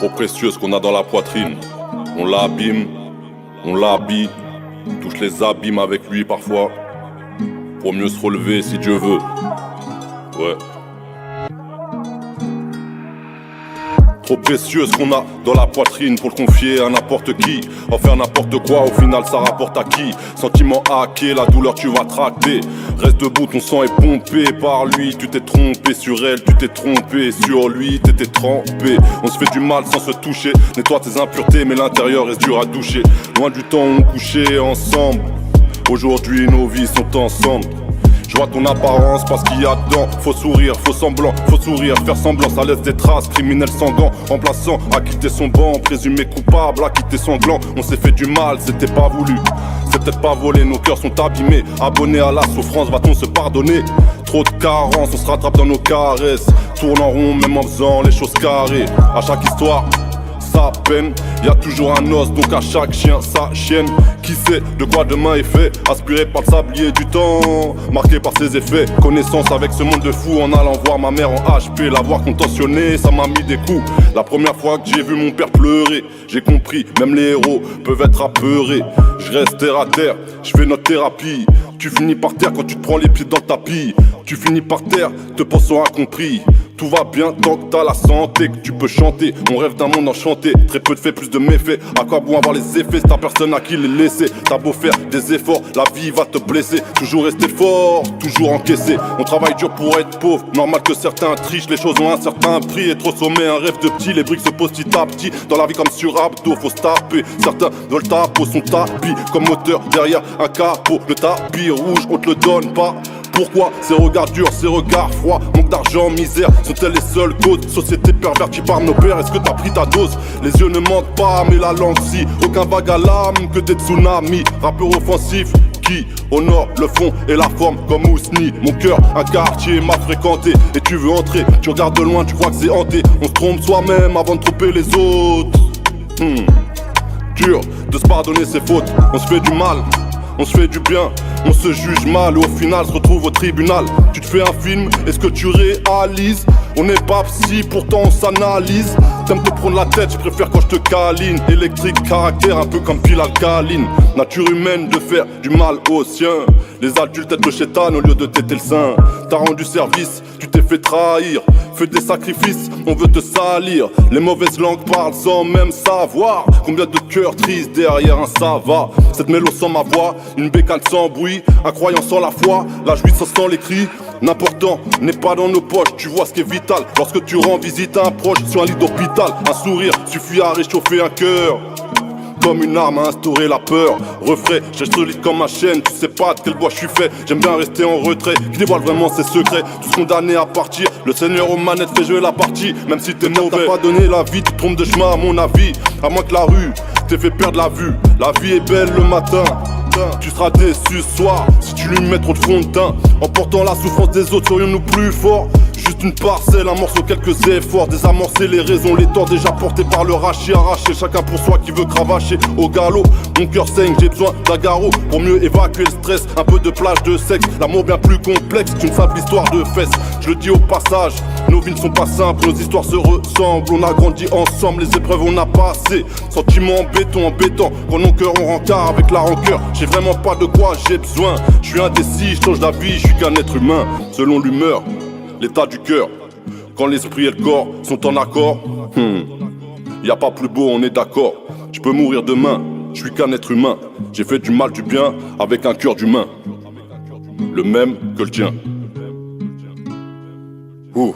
Trop précieux ce qu'on a dans la poitrine. On l'abîme, on l'habille, touche les abîmes avec lui parfois, pour mieux se relever si Dieu veut. Ouais. Trop précieux ce qu'on a dans la poitrine pour le confier à n'importe qui. En faire n'importe quoi, au final ça rapporte à qui? Sentiment hacké, la douleur tu vas tracter. Reste debout, ton sang est pompé par lui. Tu t'es trompé sur elle, tu t'es trompé sur lui, t'étais trempé. On se fait du mal sans se toucher. Nettoie tes impuretés mais l'intérieur reste dur à doucher. Loin du temps où on couchait ensemble. Aujourd'hui nos vies sont ensemble. Je vois ton apparence parce qu'il y a dedans. Faut sourire, faut semblant, faut sourire, faire semblant, ça laisse des traces. Criminel sanguin, remplaçant à quitter son banc. Présumé coupable, à quitter sanglant. On s'est fait du mal, c'était pas voulu. C'est peut-être pas volé, nos cœurs sont abîmés. Abonnés à la souffrance, va-t-on se pardonner? Trop de carences, on se rattrape dans nos caresses. Tourne en rond, même en faisant les choses carrées. À chaque histoire, sa peine, y a toujours un os, donc à chaque chien sa chienne. Qui sait de quoi demain est fait, aspiré par le sablier du temps, marqué par ses effets. Connaissance avec ce monde de fou, en allant voir ma mère en HP, l'avoir contentionnée, ça m'a mis des coups. La première fois que j'ai vu mon père pleurer, j'ai compris, même les héros peuvent être apeurés. Je reste terre à terre, je fais notre thérapie. Tu finis par terre quand tu te prends les pieds dans le tapis. Tu finis par terre, te pensant incompris. Tout va bien tant que t'as la santé, que tu peux chanter. On rêve d'un monde enchanté, très peu de faits, plus de méfaits. À quoi bon avoir les effets, c'est ta personne à qui les laisser. T'as beau faire des efforts, la vie va te blesser. Toujours rester fort, toujours encaisser. On travaille dur pour être pauvre, normal que certains trichent. Les choses ont un certain prix, être au sommet, un rêve de petit. Les briques se posent petit à petit, dans la vie comme sur abdos, faut se taper. Certains veulent ta peau, son tapis, comme moteur derrière un capot. Le tapis rouge, on te le donne pas. Pourquoi ces regards durs, ces regards froids, manque d'argent, misère, sont-elles les seules causes? Société pervertie par nos pères, est-ce que t'as pris ta dose? Les yeux ne mentent pas, mais la langue si. Aucun vague à l'âme que des tsunamis. Rappeur offensif qui honore le fond et la forme comme Ousni. Mon cœur, un quartier m'a fréquenté. Et tu veux entrer, tu regardes de loin, tu crois que c'est hanté. On se trompe soi-même avant de tromper les autres. Dur de se pardonner ses fautes, on se fait du mal. On se fait du bien, on se juge mal et au final se retrouve au tribunal. Tu te fais un film, est-ce que tu réalises? On n'est pas psy, pourtant on s'analyse. T'aimes te prendre la tête, je préfère quand je te câline. Électrique, caractère, un peu comme pile alcaline. Nature humaine de faire du mal aux siens. Les adultes têtent le chétan au lieu de têter le sein. T'as rendu service, tu t'es fait trahir. Fais des sacrifices, on veut te salir. Les mauvaises langues parlent sans même savoir. Combien de cœurs tristes derrière un ça va. Cette mélodie sans ma voix, une bécane sans bruit. Un croyant sans la foi, la jouissance sans les cris. L'important n'est pas dans nos poches, tu vois ce qui est vital. Lorsque tu rends visite à un proche sur un lit d'hôpital. Un sourire suffit à réchauffer un cœur. Comme une arme à instaurer la peur. Refrais, j'ai solide comme ma chaîne. Tu sais pas de quel bois je suis fait. J'aime bien rester en retrait, qui dévoile vraiment ses secrets. Tous condamnés à partir. Le Seigneur aux manettes fait jouer la partie. Même si t'es mauvais, t'as pas donné la vie, tu te trompes de chemin à mon avis. À moins que la rue t'ait fait perdre la vue. La vie est belle le matin. Tu seras déçu ce soir si tu lui mets trop de fond de teint. En portant la souffrance des autres, serions-nous plus forts? Juste une parcelle, un morceau, quelques efforts. Désamorcer les raisons, les torts déjà portés par le rachis. Arraché, chacun pour soi qui veut cravacher au galop. Mon cœur saigne, j'ai besoin d'un garrot pour mieux évacuer le stress. Un peu de plage de sexe, l'amour bien plus complexe qu'une simple histoire de fesses. Je le dis au passage, nos vies ne sont pas simples, nos histoires se ressemblent. On a grandi ensemble, les épreuves on a passé. Sentiments embêtants, quand nos cœurs ont rencard avec la rancœur. J'ai vraiment pas de quoi j'ai besoin. Je suis indécis, je change d'avis, je suis qu'un être humain. Selon l'humeur, l'état du cœur, quand l'esprit et le corps sont en accord, y a pas plus beau, on est d'accord. Je peux mourir demain, je suis qu'un être humain. J'ai fait du mal, du bien, avec un cœur d'humain. Le même que le tien. Ouh.